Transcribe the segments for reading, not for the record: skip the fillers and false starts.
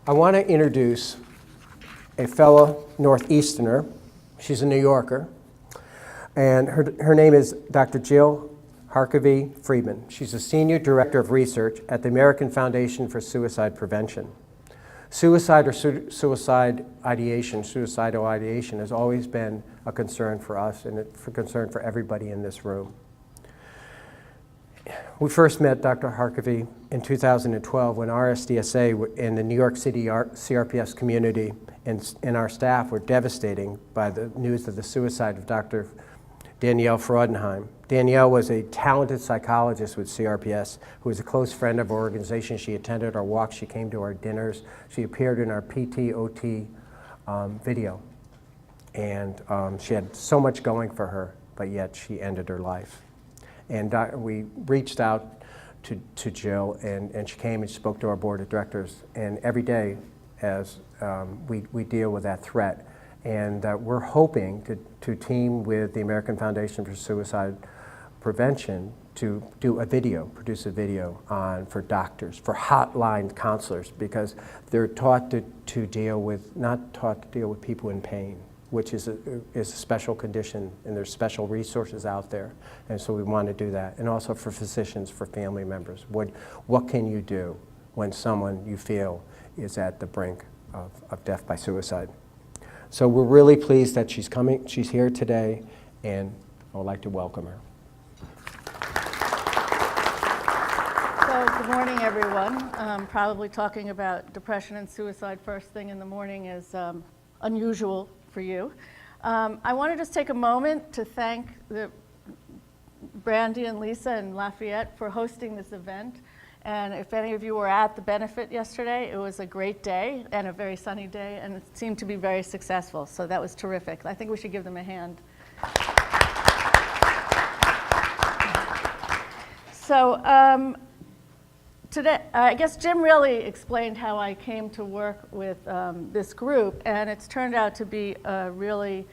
I want to introduce a fellow Northeasterner. She's a New Yorker, and her name is Dr. Jill Harkavy-Friedman. She's a Senior Director of Research at the American Foundation for Suicide Prevention. Suicide or suicidal ideation has always been a concern for us and a concern for everybody in this room. We first met Dr. Harkavy in 2012 when RSDSA in the New York City CRPS community and our staff were devastated by the news of the suicide of Dr. Danielle Fraudenheim. Danielle was a talented psychologist with CRPS who was a close friend of our organization. She attended our walks, she came to our dinners, she appeared in our PT-OT video. And she had so much going for her, but yet she ended her life. And we reached out to Jill, and she came and spoke to our board of directors. And every day as we deal with that threat, and we're hoping to team with the American Foundation for Suicide Prevention to produce a video for doctors, for hotline counselors, because they're taught to deal with, not taught to deal with people in pain, which is a special condition, and there's special resources out there. And so we want to do that. And also for physicians, for family members. What can you do when someone you feel is at the brink of death by suicide? So we're really pleased that she's coming. She's here today, and I would like to welcome her. So good morning, everyone. Probably talking about depression and suicide first thing in the morning is unusual for you. I want to just take a moment to thank Brandy and Lisa and Lafayette for hosting this event. And if any of you were at the benefit yesterday, it was a great day and a very sunny day, and it seemed to be very successful. So that was terrific. I think we should give them a hand. So today, I guess Jim really explained how I came to work with this group, and it's turned out to be a really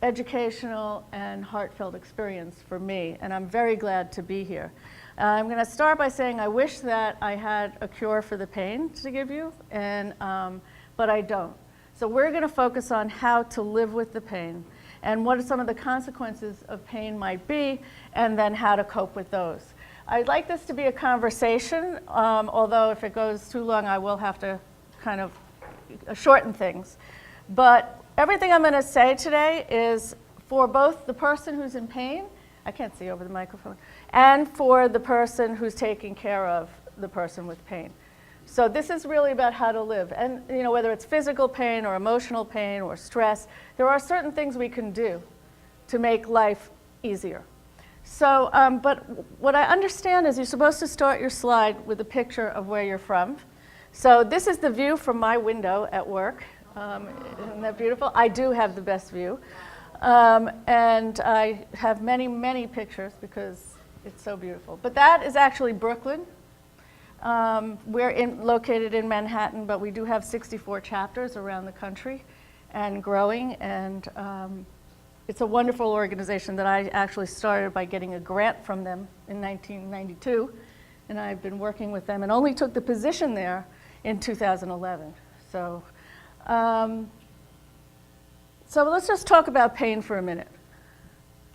educational and heartfelt experience for me, and I'm very glad to be here. I'm going to start by saying I wish that I had a cure for the pain to give you, but I don't. So we're going to focus on how to live with the pain and what some of the consequences of pain might be, and then how to cope with those. I'd like this to be a conversation, although if it goes too long, I will have to kind of shorten things. But everything I'm going to say today is for both the person who's in pain, I can't see over the microphone, and for the person who's taking care of the person with pain. So this is really about how to live. And whether it's physical pain or emotional pain or stress, there are certain things we can do to make life easier. So, but what I understand is you're supposed to start your slide with a picture of where you're from. So this is the view from my window at work. Isn't that beautiful? I do have the best view. And I have many, many pictures because it's so beautiful. But that is actually Brooklyn. We're located in Manhattan, but we do have 64 chapters around the country and growing. And it's a wonderful organization that I actually started by getting a grant from them in 1992. And I've been working with them and only took the position there in 2011. So let's just talk about pain for a minute.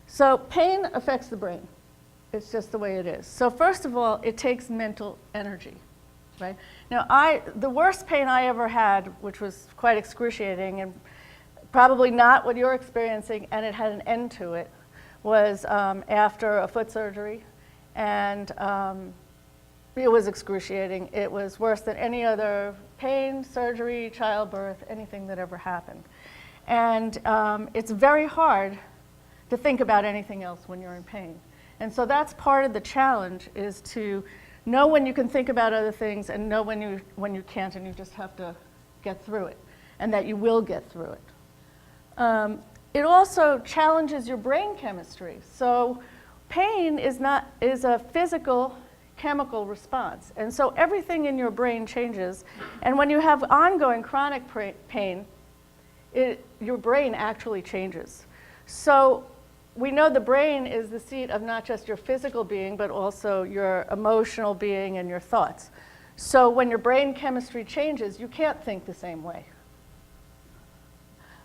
So pain affects the brain. It's just the way it is. So first of all, it takes mental energy, right? Now, the worst pain I ever had, which was quite excruciating and probably not what you're experiencing, and it had an end to it, was after a foot surgery. And it was excruciating. It was worse than any other pain, surgery, childbirth, anything that ever happened. And it's very hard to think about anything else when you're in pain. And so that's part of the challenge, is to know when you can think about other things and know when you can't, and you just have to get through it, and that you will get through it. It also challenges your brain chemistry. So pain is a physical chemical response. And so everything in your brain changes. And when you have ongoing chronic pain, your brain actually changes. So we know the brain is the seat of not just your physical being, but also your emotional being and your thoughts. So when your brain chemistry changes, you can't think the same way.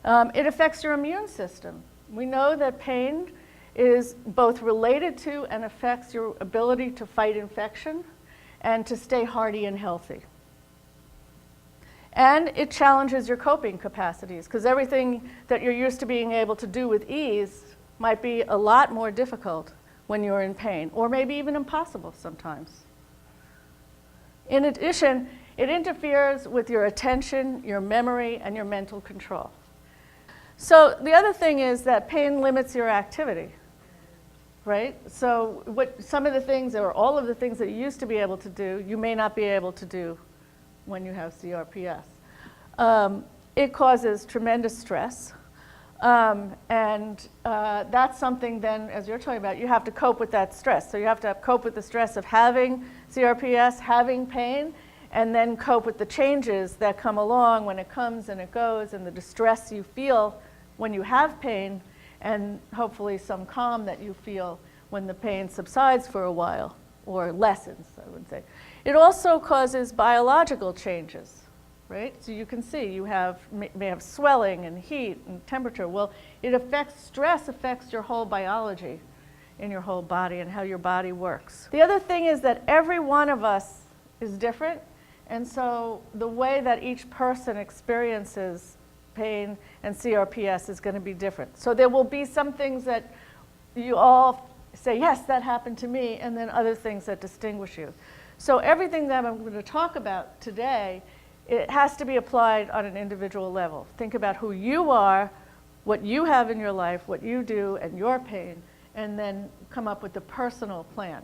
It affects your immune system. We know that pain is both related to and affects your ability to fight infection and to stay hardy and healthy. And it challenges your coping capacities, because everything that you're used to being able to do with ease might be a lot more difficult when you're in pain, or maybe even impossible sometimes. In addition, it interferes with your attention, your memory, and your mental control. So the other thing is that pain limits your activity, right? So some of the things, or all of the things that you used to be able to do, you may not be able to do when you have CRPS. It causes tremendous stress. That's something then, as you're talking about, you have to cope with that stress. So you have to cope with the stress of having CRPS, having pain, and then cope with the changes that come along when it comes and it goes, and the distress you feel when you have pain, and hopefully some calm that you feel when the pain subsides for a while, or lessens, I would say. It also causes biological changes, right? So you can see you may have swelling and heat and temperature. Well, stress affects your whole biology in your whole body and how your body works. The other thing is that every one of us is different, and so the way that each person experiences pain and CRPS is going to be different. So there will be some things that you all say, yes, that happened to me, and then other things that distinguish you. So everything that I'm going to talk about today, it has to be applied on an individual level. Think about who you are, what you have in your life, what you do, and your pain, and then come up with a personal plan.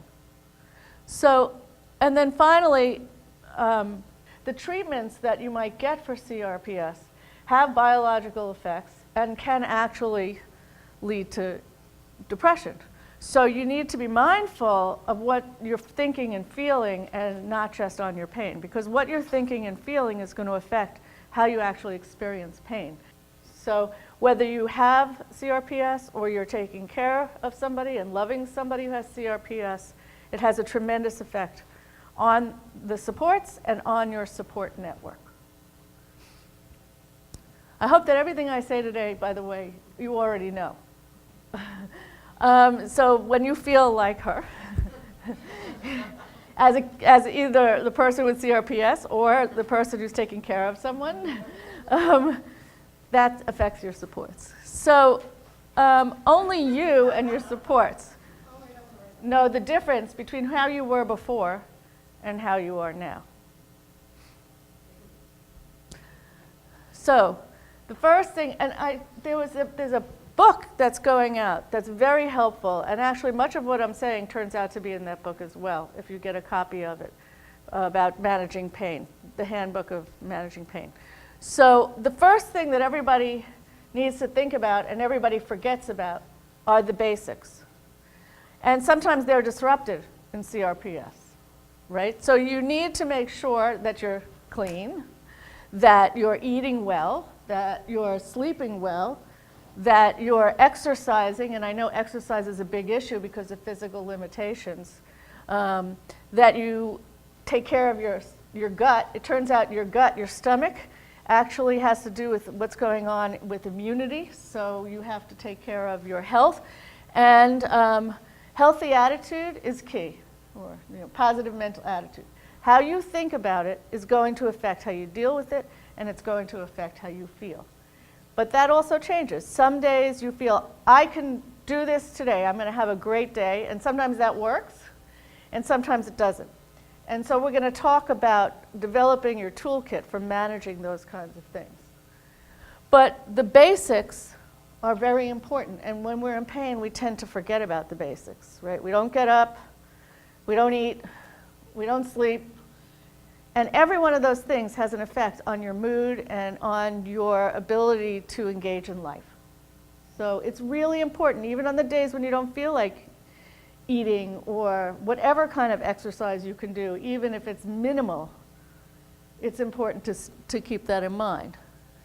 So, and then finally, the treatments that you might get for CRPS have biological effects and can actually lead to depression. So you need to be mindful of what you're thinking and feeling, and not just on your pain, because what you're thinking and feeling is going to affect how you actually experience pain. So whether you have CRPS or you're taking care of somebody and loving somebody who has CRPS, it has a tremendous effect on the supports and on your support network. I hope that everything I say today, by the way, you already know. So when you feel like her, as either the person with CRPS or the person who's taking care of someone, that affects your supports. So only you and your supports know the difference between how you were before and how you are now. So the first thing, and there's a book that's going out that's very helpful, and actually much of what I'm saying turns out to be in that book as well, if you get a copy of it, about managing pain, the Handbook of Managing Pain. So the first thing that everybody needs to think about and everybody forgets about are the basics. And sometimes they're disrupted in CRPS, right? So you need to make sure that you're clean, that you're eating well, that you're sleeping well, that you're exercising, and I know exercise is a big issue because of physical limitations, that you take care of your gut. It turns out your gut, your stomach, actually has to do with what's going on with immunity, so you have to take care of your health. And healthy attitude is key, or positive mental attitude. How you think about it is going to affect how you deal with it, and it's going to affect how you feel. But that also changes. Some days you feel, I can do this today, I'm going to have a great day, and sometimes that works, and sometimes it doesn't. And so we're going to talk about developing your toolkit for managing those kinds of things. But the basics are very important, and when we're in pain, we tend to forget about the basics, right? We don't get up, we don't eat, we don't sleep, and every one of those things has an effect on your mood and on your ability to engage in life. So it's really important, even on the days when you don't feel like eating or whatever kind of exercise you can do, even if it's minimal, it's important to keep that in mind.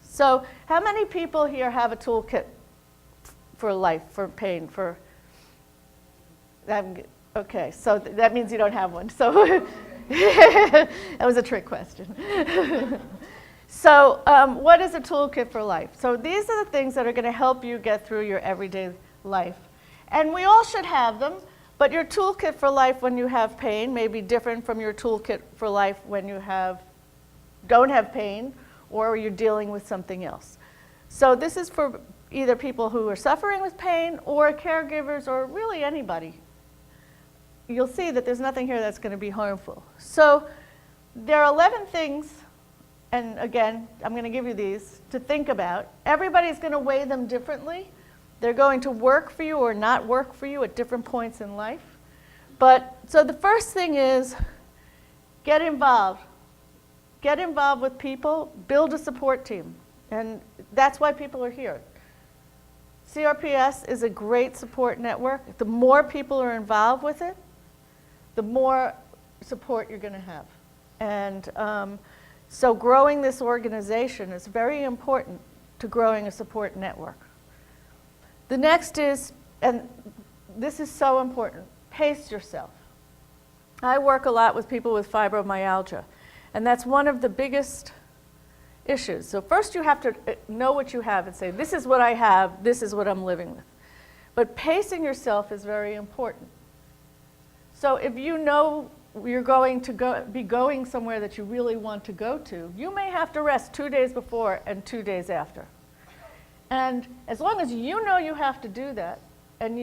So how many people here have a toolkit for life, for pain, okay, so that means you don't have one. So That was a trick question. So what is a toolkit for life? So these are the things that are going to help you get through your everyday life. And we all should have them, but your toolkit for life when you have pain may be different from your toolkit for life when you don't have pain or you're dealing with something else. So this is for either people who are suffering with pain or caregivers or really anybody. You'll see that there's nothing here that's going to be harmful. So there are 11 things, and again, I'm going to give you these to think about. Everybody's going to weigh them differently. They're going to work for you or not work for you at different points in life. But so the first thing is get involved. Get involved with people, build a support team. And that's why people are here. CRPS is a great support network. The more people are involved with it, the more support you're going to have. And so growing this organization is very important to growing a support network. The next is, and this is so important, pace yourself. I work a lot with people with fibromyalgia, and that's one of the biggest issues. So first you have to know what you have and say, this is what I have, this is what I'm living with. But pacing yourself is very important. So if you know you're going to be going somewhere that you really want to go to, you may have to rest 2 days before and 2 days after. And as long as you know you have to do that, and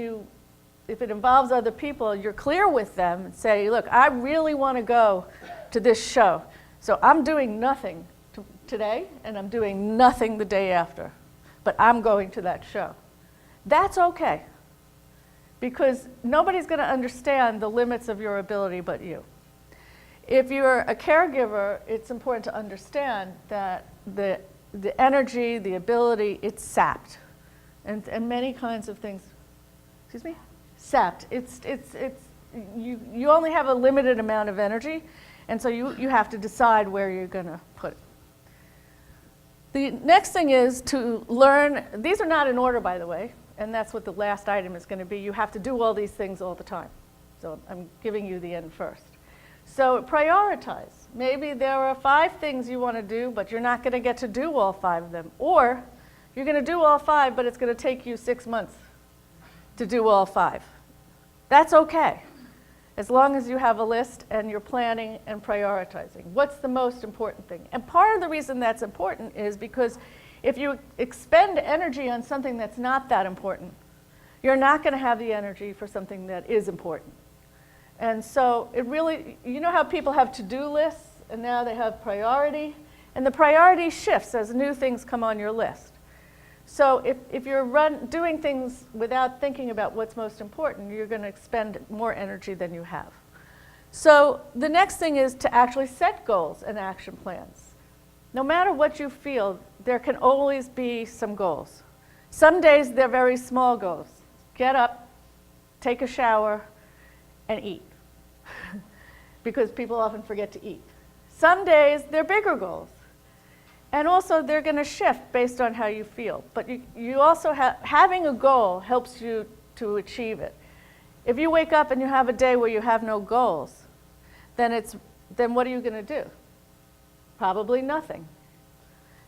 if it involves other people, you're clear with them and say, look, I really want to go to this show. So I'm doing nothing today, and I'm doing nothing the day after, but I'm going to that show. That's okay, because nobody's going to understand the limits of your ability but you. If you're a caregiver, it's important to understand that the energy, the ability, it's sapped, and many kinds of things. Excuse me? Sapped. You only have a limited amount of energy, and so you have to decide where you're going to put it. The next thing is to learn. These are not in order, by the way, and that's what the last item is going to be. You have to do all these things all the time. So I'm giving you the end first. So prioritize. Maybe there are 5 things you want to do, but you're not going to get to do all 5 of them. Or you're going to do all 5, but it's going to take you 6 months to do all 5. That's okay, as long as you have a list and you're planning and prioritizing. What's the most important thing? And part of the reason that's important is because if you expend energy on something that's not that important, you're not going to have the energy for something that is important. And so it really, you know how people have to-do lists, and now they have priority, and the priority shifts as new things come on your list. So if you're doing things without thinking about what's most important, you're going to expend more energy than you have. So the next thing is to actually set goals and action plans. No matter what you feel, there can always be some goals. Some days they're very small goals. Get up, take a shower, and eat. Because people often forget to eat. Some days they're bigger goals. And also, they're going to shift based on how you feel. But you also having a goal helps you to achieve it. If you wake up and you have a day where you have no goals, then what are you going to do? Probably nothing.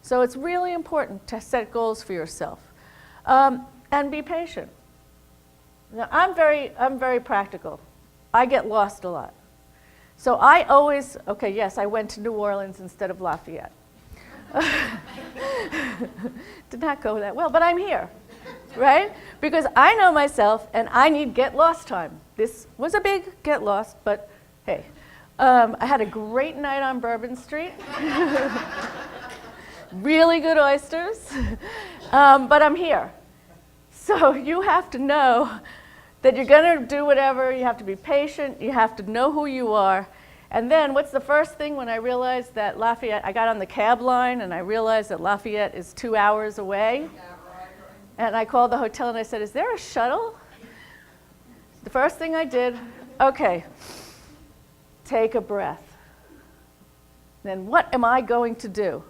So it's really important to set goals for yourself, and be patient. Now, I'm very practical. I get lost a lot. So I always, okay, yes, I went to New Orleans instead of Lafayette. Did not go that well, but I'm here, right? Because I know myself, and I need get lost time. This was a big get lost, but hey, I had a great night on Bourbon Street. Really good oysters, but I'm here. So you have to know that you're going to do whatever. You have to be patient. You have to know who you are. And then what's the first thing when I realized that Lafayette, I got on the cab line and I realized that Lafayette is 2 hours away. And I called the hotel and I said, is there a shuttle? The first thing I did, okay, take a breath. Then what am I going to do?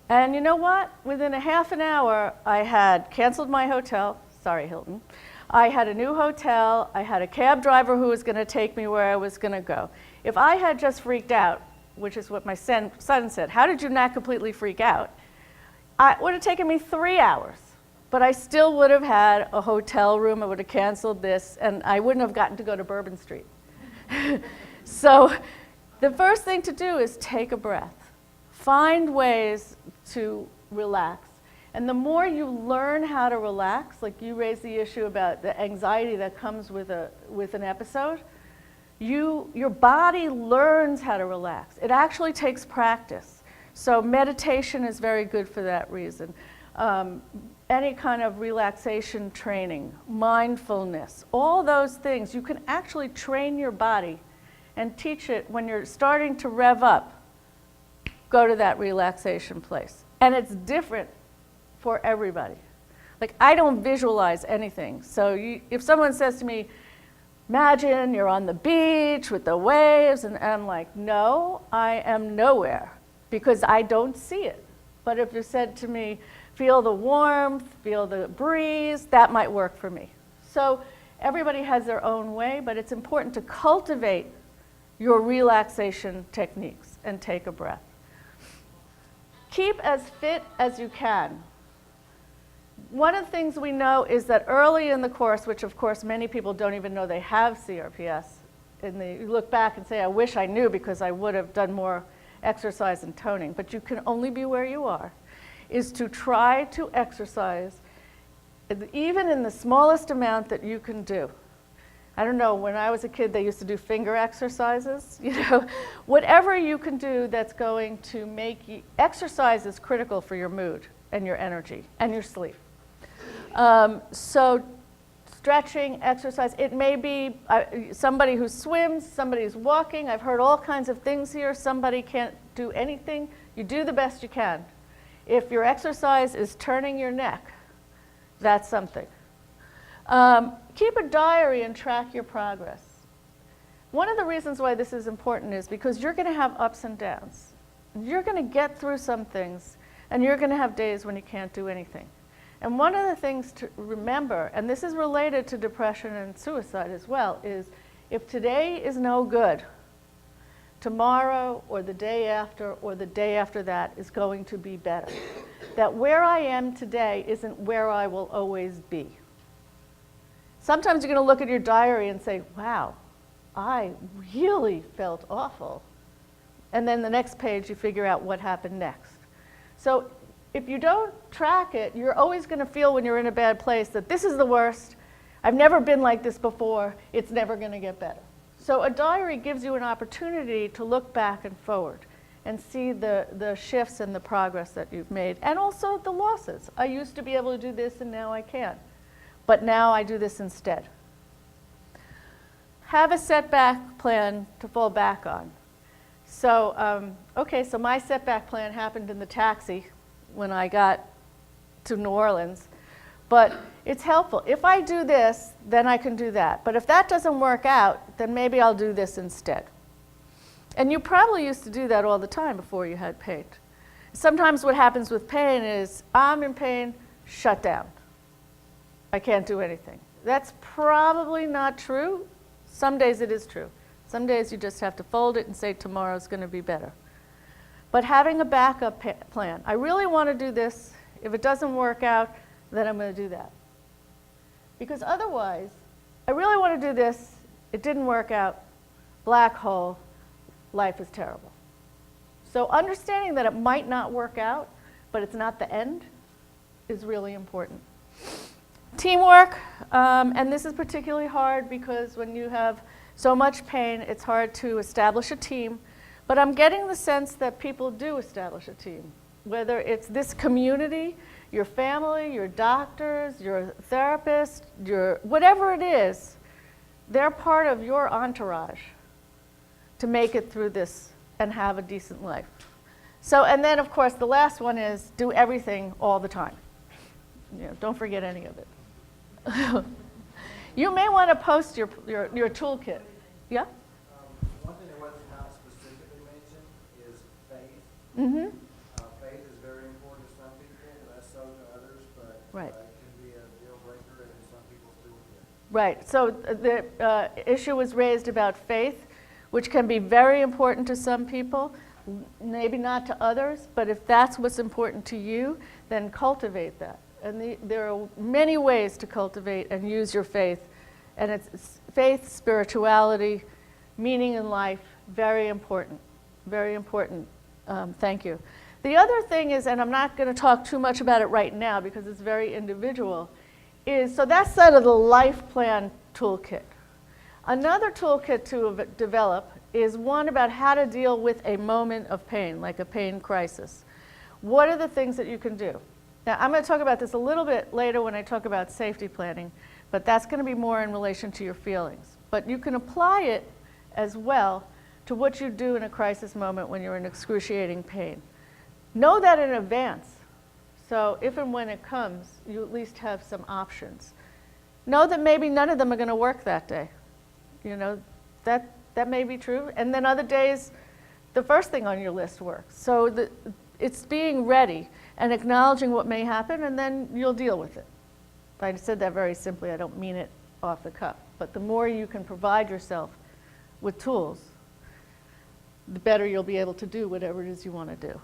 And you know what? Within a half an hour, I had canceled my hotel. Sorry, Hilton. I had a new hotel. I had a cab driver who was going to take me where I was going to go. If I had just freaked out, which is what my son said, how did you not completely freak out? It would have taken me 3 hours, but I still would have had a hotel room. I would have canceled this, and I wouldn't have gotten to go to Bourbon Street. So the first thing to do is take a breath. Find ways to relax. And the more you learn how to relax, like you raised the issue about the anxiety that comes with an episode, your body learns how to relax. It actually takes practice. So meditation is very good for that reason. Any kind of relaxation training, mindfulness, all those things, you can actually train your body and teach it when you're starting to rev up. Go to that relaxation place. And it's different for everybody. Like, I don't visualize anything. So if someone says to me, imagine you're on the beach with the waves, and I'm like, no, I am nowhere, because I don't see it. But if you said to me, feel the warmth, feel the breeze, that might work for me. So everybody has their own way, but it's important to cultivate your relaxation techniques and take a breath. Keep as fit as you can. One of the things we know is that early in the course, which of course many people don't even know they have CRPS, and they look back and say, I wish I knew because I would have done more exercise and toning, but you can only be where you are, is to try to exercise even in the smallest amount that you can do. I don't know, when I was a kid, they used to do finger exercises, whatever you can do that's going to make you, exercise is critical for your mood and your energy and your sleep. So stretching, exercise, it may be somebody who swims, somebody who's walking. I've heard all kinds of things here. Somebody can't do anything. You do the best you can. If your exercise is turning your neck, that's something. Keep a diary and track your progress. One of the reasons why this is important is because you're going to have ups and downs. You're going to get through some things, and you're going to have days when you can't do anything. And one of the things to remember, and this is related to depression and suicide as well, is if today is no good, tomorrow or the day after that is going to be better. That where I am today isn't where I will always be. Sometimes you're going to look at your diary and say, wow, I really felt awful. And then the next page you figure out what happened next. So if you don't track it, you're always going to feel when you're in a bad place that this is the worst, I've never been like this before, it's never going to get better. So a diary gives you an opportunity to look back and forward and see the shifts and the progress that you've made, and also the losses. I used to be able to do this and now I can't, but now I do this instead. Have a setback plan to fall back on. So, okay, so my setback plan happened in the taxi when I got to New Orleans, but it's helpful. If I do this, then I can do that. But if that doesn't work out, then maybe I'll do this instead. And you probably used to do that all the time before you had pain. Sometimes what happens with pain is, I'm in pain, shut down. I can't do anything. That's probably not true. Some days it is true. Some days you just have to fold it and say tomorrow's going to be better. But having a backup plan. I really want to do this. If it doesn't work out, then I'm going to do that. Because otherwise, I really want to do this. It didn't work out. Black hole. Life is terrible. So understanding that it might not work out, but it's not the end, is really important. Teamwork, and this is particularly hard because when you have so much pain, it's hard to establish a team. But I'm getting the sense that people do establish a team, whether it's this community, your family, your doctors, your therapist, whatever it is, they're part of your entourage to make it through this and have a decent life. So, and then of course the last one is do everything all the time. Don't forget any of it. You may want to post your toolkit. Yeah? One thing that wasn't not specifically mentioned is faith. Mm-hmm. Faith is very important to some people, less so to others, but Right. it can be a deal breaker in some people's toolkit. Right. So the issue was raised about faith, which can be very important to some people, maybe not to others, but if that's what's important to you, then cultivate that. And there are many ways to cultivate and use your faith. And it's faith, spirituality, meaning in life, very important. Very important. Thank you. The other thing is, and I'm not going to talk too much about it right now because it's very individual, is, so that's sort of the life plan toolkit. Another toolkit to develop is one about how to deal with a moment of pain, like a pain crisis. What are the things that you can do? Now, I'm going to talk about this a little bit later when I talk about safety planning, but that's going to be more in relation to your feelings. But you can apply it as well to what you do in a crisis moment when you're in excruciating pain. Know that in advance. So if and when it comes, you at least have some options. Know that maybe none of them are going to work that day. You know, that may be true. And then other days, the first thing on your list works. So it's being ready and acknowledging what may happen, and then you'll deal with it. I said that very simply. I don't mean it off the cuff. But the more you can provide yourself with tools, the better you'll be able to do whatever it is you want to do.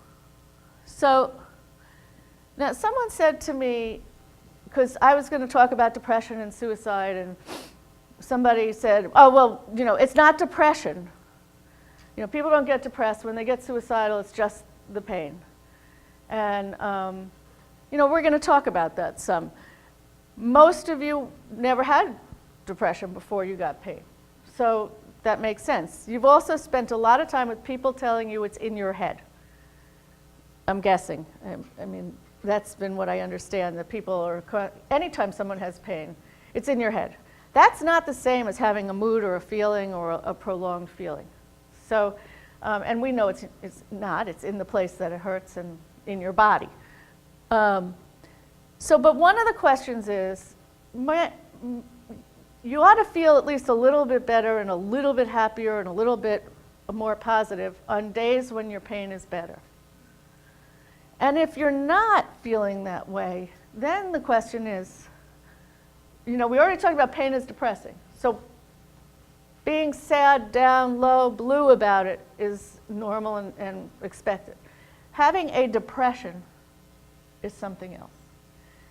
So now someone said to me, because I was going to talk about depression and suicide, and somebody said, oh, well, you know, it's not depression. You know, people don't get depressed. When they get suicidal, it's just the pain. And, you know, we're going to talk about that some. Most of you never had depression before you got pain. So that makes sense. You've also spent a lot of time with people telling you it's in your head. I'm guessing. I mean, that's been what I understand, that people are, anytime someone has pain, it's in your head. That's not the same as having a mood or a feeling or a prolonged feeling. So, and we know it's not, it's in the place that it hurts and in your body. But one of the questions is, you ought to feel at least a little bit better and a little bit happier and a little bit more positive on days when your pain is better. And if you're not feeling that way, then the question is, you know, we already talked about pain is depressing. So being sad, down, low, blue about it is normal and expected. Having a depression is something else.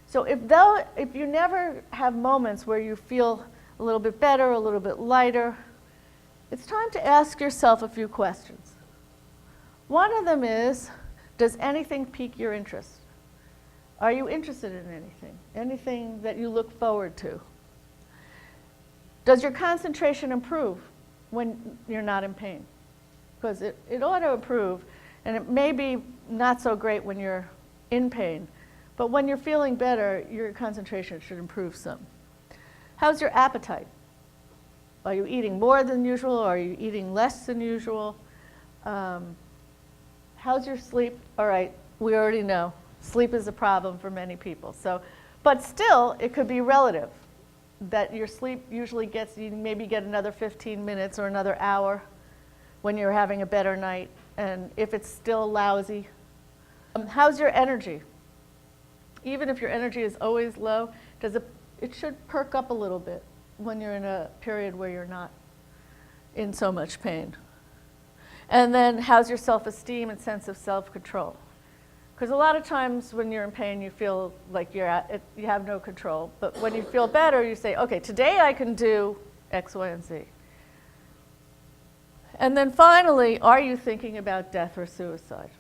So if you never have moments where you feel a little bit better, a little bit lighter, it's time to ask yourself a few questions. One of them is, does anything pique your interest? Are you interested in anything? Anything that you look forward to? Does your concentration improve when you're not in pain? Because it ought to improve, and it may be not so great when you're in pain, but when you're feeling better, your concentration should improve some. How's your appetite? Are you eating more than usual? Or are you eating less than usual? How's your sleep? All right, we already know. Sleep is a problem for many people. So, but still, it could be relative. That your sleep usually gets, you maybe get another 15 minutes or another hour when you're having a better night. And if it's still lousy, how's your energy? Even if your energy is always low, it should perk up a little bit when you're in a period where you're not in so much pain. And then how's your self-esteem and sense of self-control? Because a lot of times when you're in pain, you feel like you have no control. But when you feel better, you say, okay, today I can do X, Y, and Z. And then finally, are you thinking about death or suicide?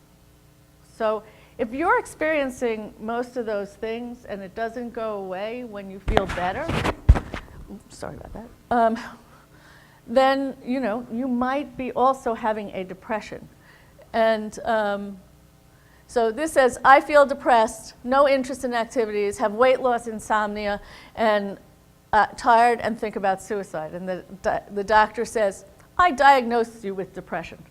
So if you're experiencing most of those things and it doesn't go away when you feel better, sorry about that, then you know you might be also having a depression. And so this says, I feel depressed, no interest in activities, have weight loss, insomnia, and tired and think about suicide. And the doctor says, I diagnosed you with depression.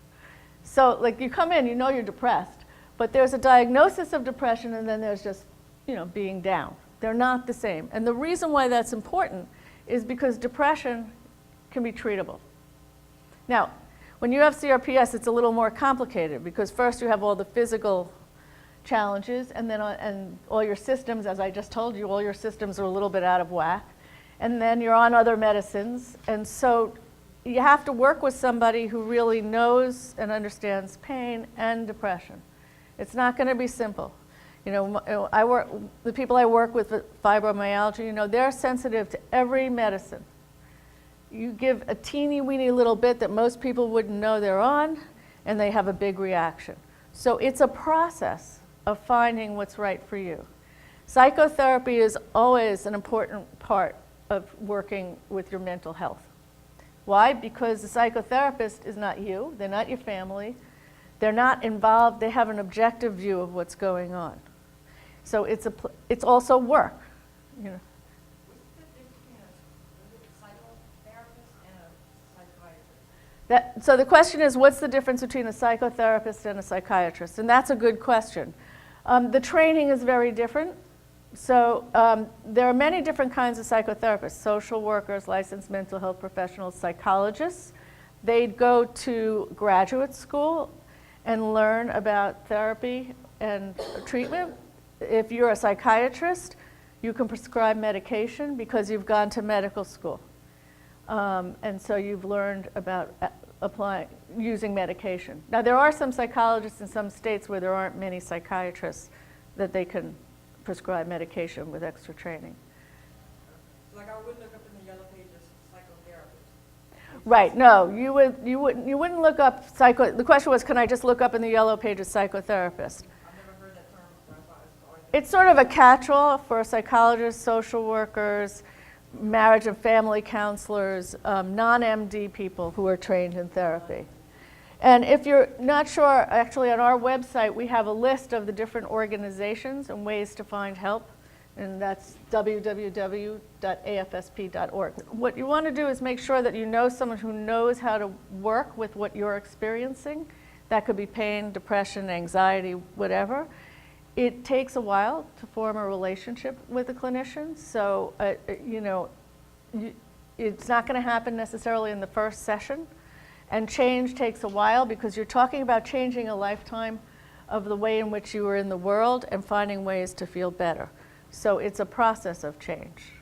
So like you come in, you know you're depressed, but there's a diagnosis of depression and then there's just, you know, being down. They're not the same. And the reason why that's important is because depression can be treatable. Now, when you have CRPS, it's a little more complicated because first you have all the physical challenges and then and all your systems, as I just told you, all your systems are a little bit out of whack. and then you're on other medicines. And so you have to work with somebody who really knows and understands pain and depression. It's not going to be simple. You know, the people I work with fibromyalgia, you know, they're sensitive to every medicine. You give a teeny weeny little bit that most people wouldn't know they're on, and they have a big reaction. So it's a process of finding what's right for you. Psychotherapy is always an important part of working with your mental health. Why? Because the psychotherapist is not you, they're not your family, they're not involved, they have an objective view of what's going on. So it's also work, you know. What's the difference between a psychotherapist and a psychiatrist? So the question is, what's the difference between a psychotherapist and a psychiatrist? And that's a good question. The training is very different. So there are many different kinds of psychotherapists: social workers, licensed mental health professionals, psychologists. They'd go to graduate school and learn about therapy and treatment. If you're a psychiatrist, you can prescribe medication because you've gone to medical school. And so you've learned about using medication. Now, there are some psychologists in some states where there aren't many psychiatrists that they can prescribe medication with extra training. Like I wouldn't look up in the yellow pages psychotherapist. Right, no, you wouldn't look up the question was, can I just look up in the yellow pages psychotherapist? I've never heard that term before. I thought it's always It's sort of a catch-all for psychologists, social workers, marriage and family counselors, non-MD people who are trained in therapy. And if you're not sure, actually on our website we have a list of the different organizations and ways to find help, and that's www.afsp.org. What you want to do is make sure that you know someone who knows how to work with what you're experiencing. That could be pain, depression, anxiety, whatever. It takes a while to form a relationship with a clinician, so you know, it's not going to happen necessarily in the first session. And change takes a while because you're talking about changing a lifetime of the way in which you were in the world and finding ways to feel better. So it's a process of change.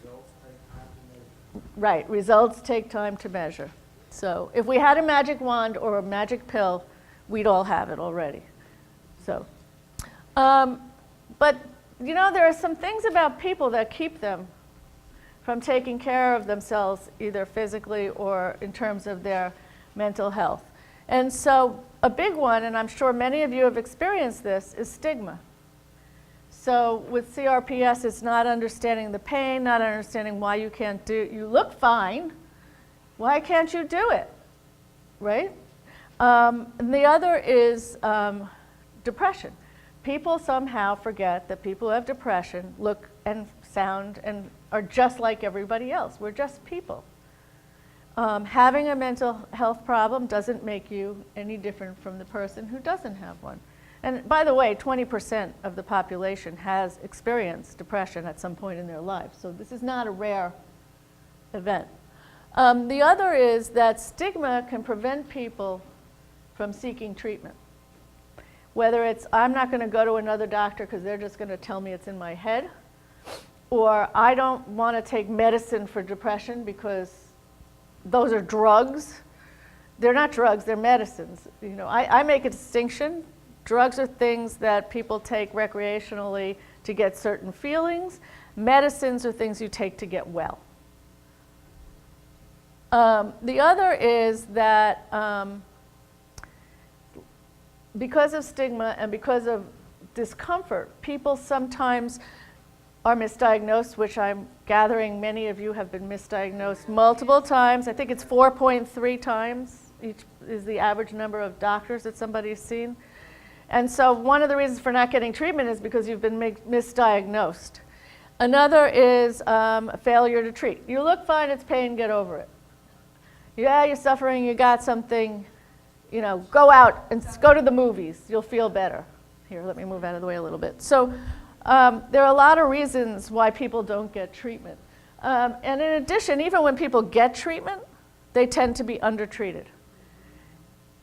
Results take time to measure. Right, results take time to measure. So if we had a magic wand or a magic pill, we'd all have it already. So, but you know, there are some things about people that keep them from taking care of themselves, either physically or in terms of their mental health. And so a big one, and I'm sure many of you have experienced this, is stigma. So with CRPS, it's not understanding the pain, not understanding why you can't do it. You look fine. Why can't you do it? Right? And the other is depression. People somehow forget that people who have depression look and sound and are just like everybody else. We're just people. Having a mental health problem doesn't make you any different from the person who doesn't have one. And by the way, 20% of the population has experienced depression at some point in their life. So this is not a rare event. The other is that stigma can prevent people from seeking treatment. Whether it's, I'm not going to go to another doctor because they're just going to tell me it's in my head, or I don't want to take medicine for depression because those are drugs. They're not drugs, they're medicines. You know, I make a distinction. Drugs are things that people take recreationally to get certain feelings. Medicines are things you take to get well. The other is that because of stigma and because of discomfort, people sometimes are misdiagnosed, which I'm gathering many of you have been misdiagnosed multiple times. I think it's 4.3 times each is the average number of doctors that somebody's seen. And so one of the reasons for not getting treatment is because you've been misdiagnosed. Another is a failure to treat. You look fine, it's pain, get over it. Yeah, you're suffering, you got something, you know, go out and go to the movies, you'll feel better. Here, let me move out of the way a little bit. So there are a lot of reasons why people don't get treatment. And in addition, even when people get treatment, they tend to be undertreated.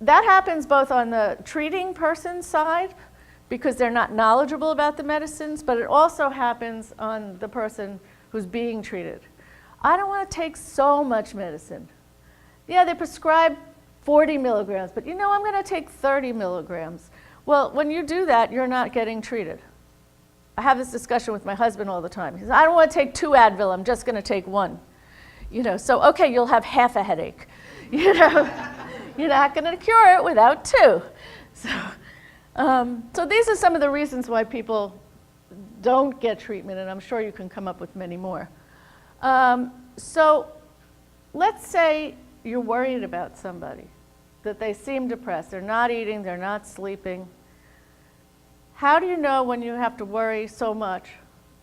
That happens both on the treating person's side, because they're not knowledgeable about the medicines, but it also happens on the person who's being treated. I don't want to take so much medicine. Yeah, they prescribe 40 milligrams, but you know I'm going to take 30 milligrams. Well, when you do that, you're not getting treated. I have this discussion with my husband all the time. He says, I don't want to take 2 Advil, I'm just going to take 1. You know, so okay, you'll have half a headache. You know, you're not going to cure it without 2. So these are some of the reasons why people don't get treatment, and I'm sure you can come up with many more. So let's say you're worried about somebody, that they seem depressed, they're not eating, they're not sleeping. How do you know when you have to worry so much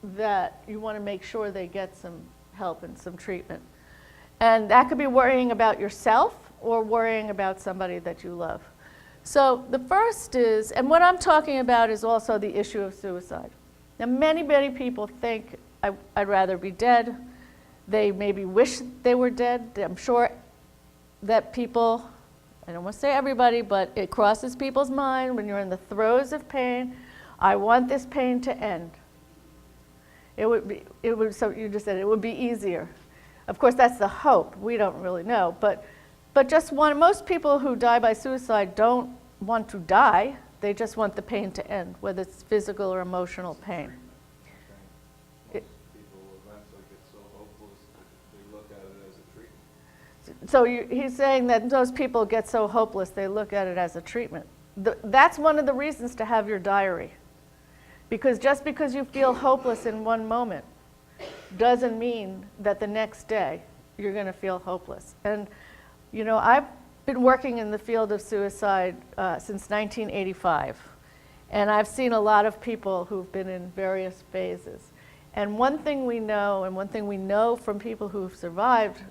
that you want to make sure they get some help and some treatment? And that could be worrying about yourself or worrying about somebody that you love. So the first is, and what I'm talking about is also the issue of suicide. Now many, many people think I'd rather be dead. They maybe wish they were dead. I'm sure that people, I don't want to say everybody, but it crosses people's mind when you're in the throes of pain. I want this pain to end. So you just said it would be easier. Of course, that's the hope. We don't really know. But most people who die by suicide don't want to die. They just want the pain to end, whether it's physical or emotional pain. People eventually get so hopeless that they look at it as a treatment. So he's saying that those people get so hopeless, they look at it as a treatment. That's one of the reasons to have your diary. Because just because you feel hopeless in one moment doesn't mean that the next day you're going to feel hopeless. And, you know, I've been working in the field of suicide since 1985. And I've seen a lot of people who've been in various phases. And one thing we know, and one thing we know from people who've survived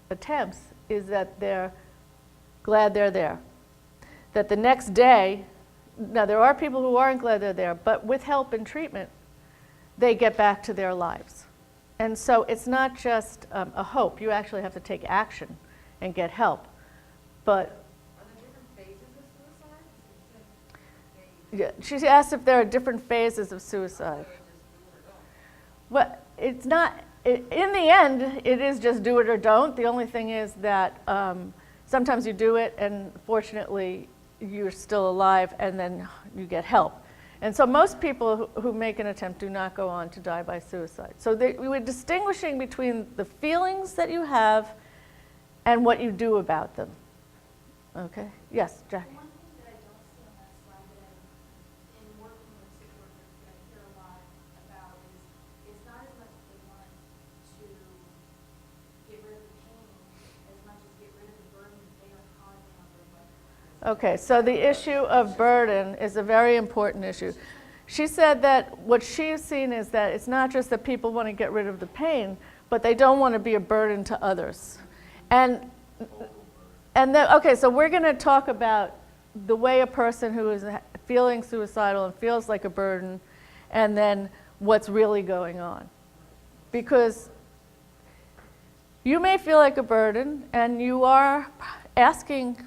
attempts, is that they're glad they're there. That the next day, now there are people who aren't glad they're there, but with help and treatment, they get back to their lives. And so it's not just a hope. You actually have to take action and get help. But Are there different phases of suicide? yeah, she asked if there are different phases of suicide. Well, it's not, in the end, it is just do it or don't. The only thing is that sometimes you do it and fortunately you're still alive and then you get help. And so most people who make an attempt do not go on to die by suicide. So we were distinguishing between the feelings that you have and what you do about them. Okay? Yes, Jackie. One thing that I don't see on that slide that in working with support groups that I hear a lot about is it's not as much that they want to get rid of the pain as much as get rid of the burden that they are causing on their life. Okay, so the issue of burden is a very important issue. She said that what she's seen is that it's not just that people want to get rid of the pain, but they don't want to be a burden to others. Okay, so we're going to talk about the way a person who is feeling suicidal and feels like a burden, and then what's really going on. Because you may feel like a burden, and you are asking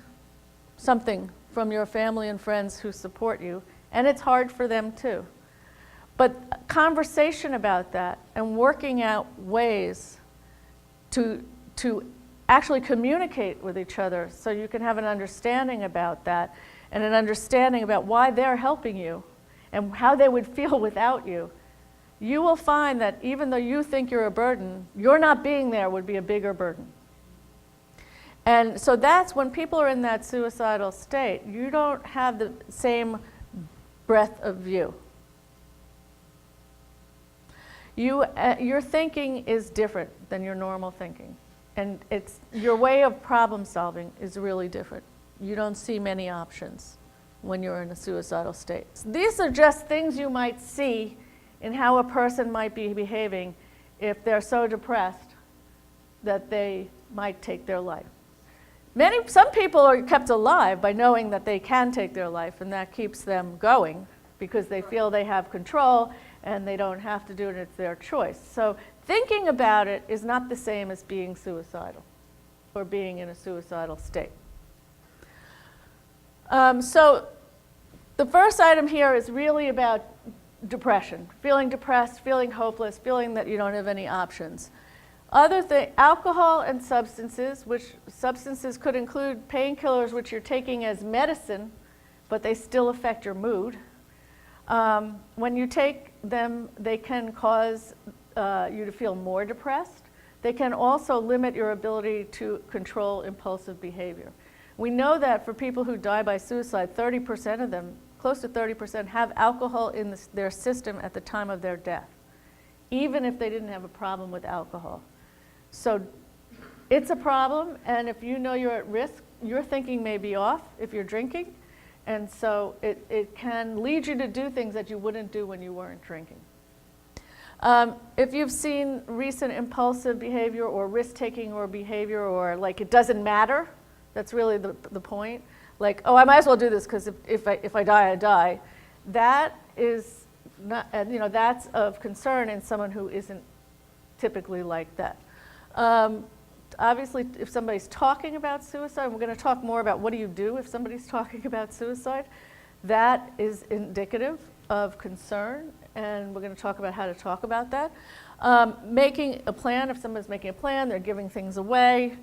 something from your family and friends who support you, and it's hard for them too. But conversation about that and working out ways to actually communicate with each other so you can have an understanding about that and an understanding about why they're helping you and how they would feel without you, you will find that even though you think you're a burden, your not being there would be a bigger burden. And so that's when people are in that suicidal state, you don't have the same breadth of view. Your thinking is different than your normal thinking. And your way of problem solving is really different. You don't see many options when you're in a suicidal state. So these are just things you might see in how a person might be behaving if they're so depressed that they might take their life. Some people are kept alive by knowing that they can take their life, and that keeps them going because they feel they have control and they don't have to do it, it's their choice. So thinking about it is not the same as being suicidal or being in a suicidal state. So the first item here is really about depression, feeling depressed, feeling hopeless, feeling that you don't have any options. Other thing, alcohol and substances, which substances could include painkillers which you're taking as medicine, but they still affect your mood. When you take them, they can cause you to feel more depressed. They can also limit your ability to control impulsive behavior. We know that for people who die by suicide, 30% of them, close to 30%, have alcohol in their system at the time of their death, even if they didn't have a problem with alcohol. So it's a problem, and if you know you're at risk, your thinking may be off if you're drinking, and so it can lead you to do things that you wouldn't do when you weren't drinking. If you've seen recent impulsive behavior or risk-taking or behavior, or like it doesn't matter, that's really the point. Like, oh, I might as well do this because if I die, I die. That is not, you know, that's of concern in someone who isn't typically like that. Obviously, if somebody's talking about suicide, we're going to talk more about what do you do if somebody's talking about suicide. That is indicative of concern, and we're going to talk about how to talk about that. Making a plan, if someone's making a plan, they're giving things away.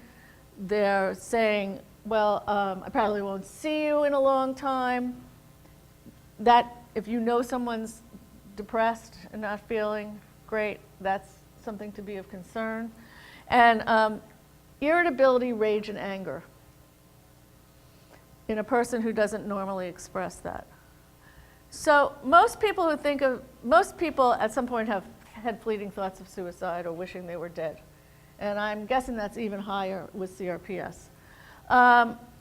They're saying, well, I probably won't see you in a long time. That, if you know someone's depressed and not feeling great, that's something to be of concern. And irritability, rage, and anger in a person who doesn't normally express that. So most people at some point have had fleeting thoughts of suicide or wishing they were dead. And I'm guessing that's even higher with CRPS.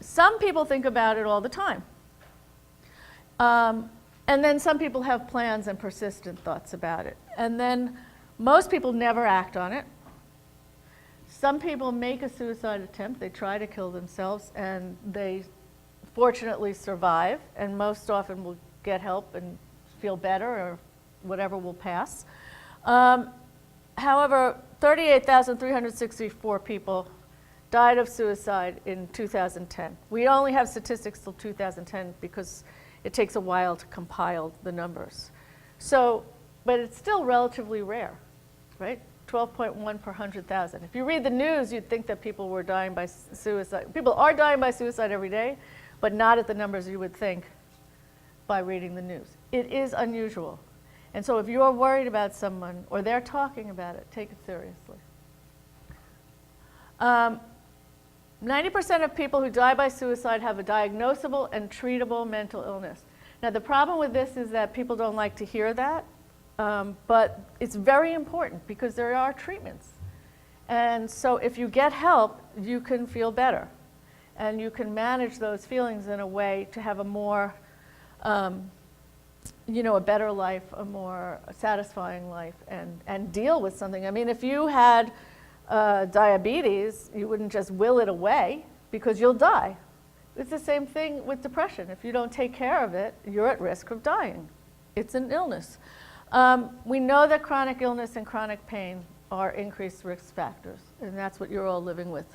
Some people think about it all the time. And then some people have plans and persistent thoughts about it. And then most people never act on it. Some people make a suicide attempt, they try to kill themselves, and they fortunately survive, and most often will get help and feel better, or whatever will pass. However, 38,364 people died of suicide in 2010. We only have statistics till 2010 because it takes a while to compile the numbers. So, but it's still relatively rare, right? 12.1 per 100,000. If you read the news, you'd think that people were dying by suicide. People are dying by suicide every day, but not at the numbers you would think by reading the news. It is unusual. And so if you're worried about someone or they're talking about it, take it seriously. 90% of people who die by suicide have a diagnosable and treatable mental illness. Now the problem with this is that people don't like to hear that, but it's very important because there are treatments. And so if you get help, you can feel better. And you can manage those feelings in a way to have a more, a better life, a more satisfying life, and deal with something. I mean, if you had diabetes, you wouldn't just will it away because you'll die. It's the same thing with depression. If you don't take care of it, you're at risk of dying. It's an illness. We know that chronic illness and chronic pain are increased risk factors, and that's what you're all living with.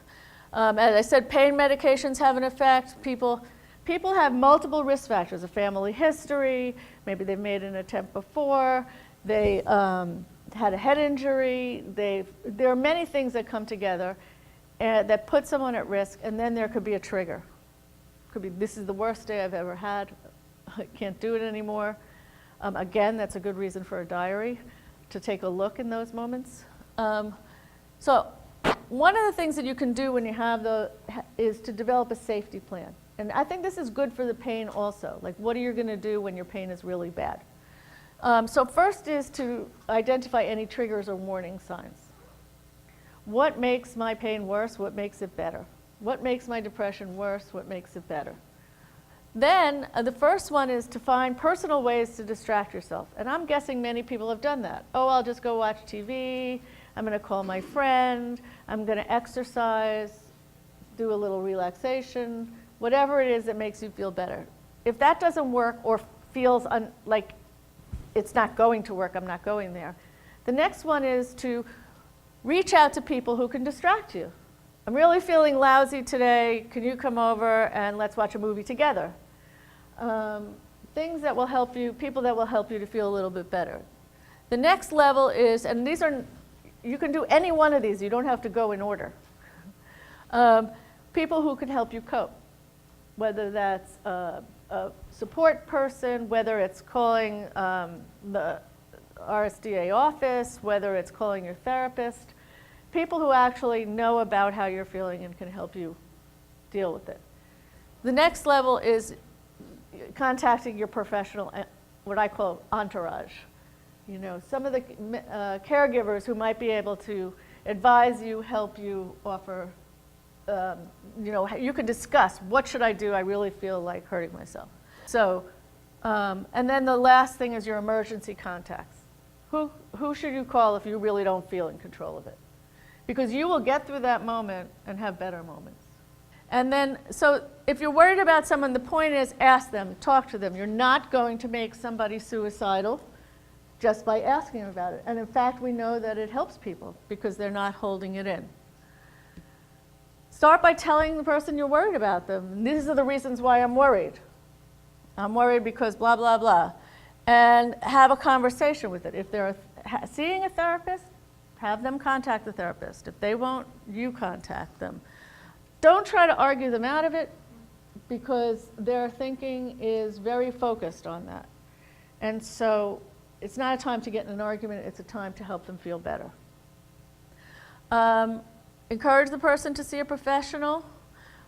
As I said, pain medications have an effect. People have multiple risk factors, a family history, maybe they've made an attempt before, they had a head injury, there are many things that come together that put someone at risk, and then there could be a trigger. Could be, this is the worst day I've ever had, I can't do it anymore. Again, that's a good reason for a diary, to take a look in those moments. So one of the things that you can do when you have is to develop a safety plan. And I think this is good for the pain also. Like, what are you going to do when your pain is really bad? So first is to identify any triggers or warning signs. What makes my pain worse? What makes it better? What makes my depression worse? What makes it better? Then the first one is to find personal ways to distract yourself. And I'm guessing many people have done that. Oh, I'll just go watch TV. I'm going to call my friend. I'm going to exercise, do a little relaxation, whatever it is that makes you feel better. If that doesn't work or feels like it's not going to work, I'm not going there. The next one is to reach out to people who can distract you. I'm really feeling lousy today. Can you come over and let's watch a movie together? things that will help you, people that will help you to feel a little bit better. The next level is, and these are, you can do any one of these, you don't have to go in order. People who can help you cope, whether that's a support person, whether it's calling the RSDA office, whether it's calling your therapist, people who actually know about how you're feeling and can help you deal with it. The next level is contacting your professional, what I call entourage. You know, some of the caregivers who might be able to advise you, help you, offer, you know, you can discuss, what should I do? I really feel like hurting myself. So, and then the last thing is your emergency contacts. Who should you call if you really don't feel in control of it? Because you will get through that moment and have better moments. And then, so if you're worried about someone, the point is ask them, talk to them. You're not going to make somebody suicidal just by asking about it. And in fact, we know that it helps people because they're not holding it in. Start by telling the person you're worried about them. These are the reasons why I'm worried. I'm worried because blah, blah, blah. And have a conversation with it. If they're seeing a therapist, have them contact the therapist. If they won't, you contact them. Don't try to argue them out of it because their thinking is very focused on that. And so it's not a time to get in an argument, it's a time to help them feel better. Encourage the person to see a professional.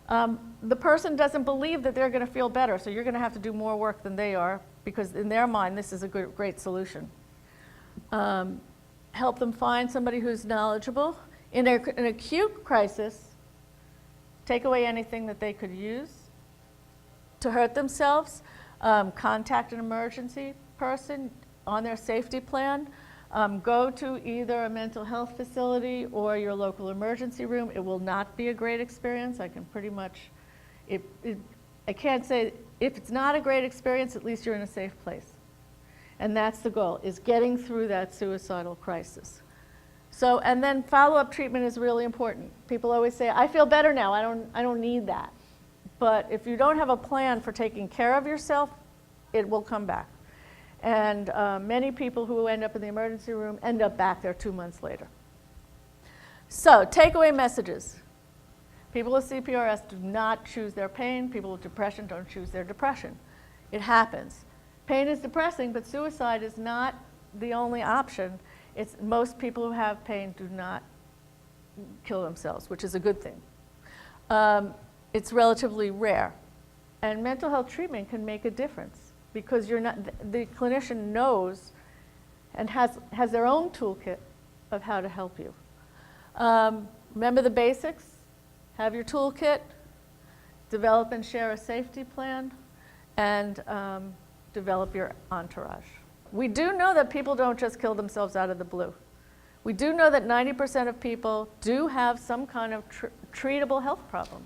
The person doesn't believe that they're going to feel better, so you're going to have to do more work than they are because in their mind this is a great solution. Help them find somebody who's knowledgeable. In an acute crisis, take away anything that they could use to hurt themselves. Contact an emergency person on their safety plan. Go to either a mental health facility or your local emergency room. It will not be a great experience. I can pretty much, I can't say, if it's not a great experience, at least you're in a safe place. And that's the goal, is getting through that suicidal crisis. So, and then follow-up treatment is really important. People always say, I feel better now, I don't need that. But if you don't have a plan for taking care of yourself, it will come back. And many people who end up in the emergency room end up back there 2 months later. So, takeaway messages. People with CPRS do not choose their pain. People with depression don't choose their depression. It happens. Pain is depressing, but suicide is not the only option. Most people who have pain do not kill themselves, which is a good thing. It's relatively rare. And mental health treatment can make a difference because the clinician knows and has their own toolkit of how to help you. Remember the basics. Have your toolkit. Develop and share a safety plan. And develop your entourage. We do know that people don't just kill themselves out of the blue. We do know that 90% of people do have some kind of treatable health problem.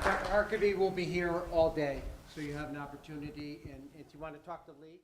Dr. Harkavy will be here all day, so you have an opportunity, and if you want to talk to Lee.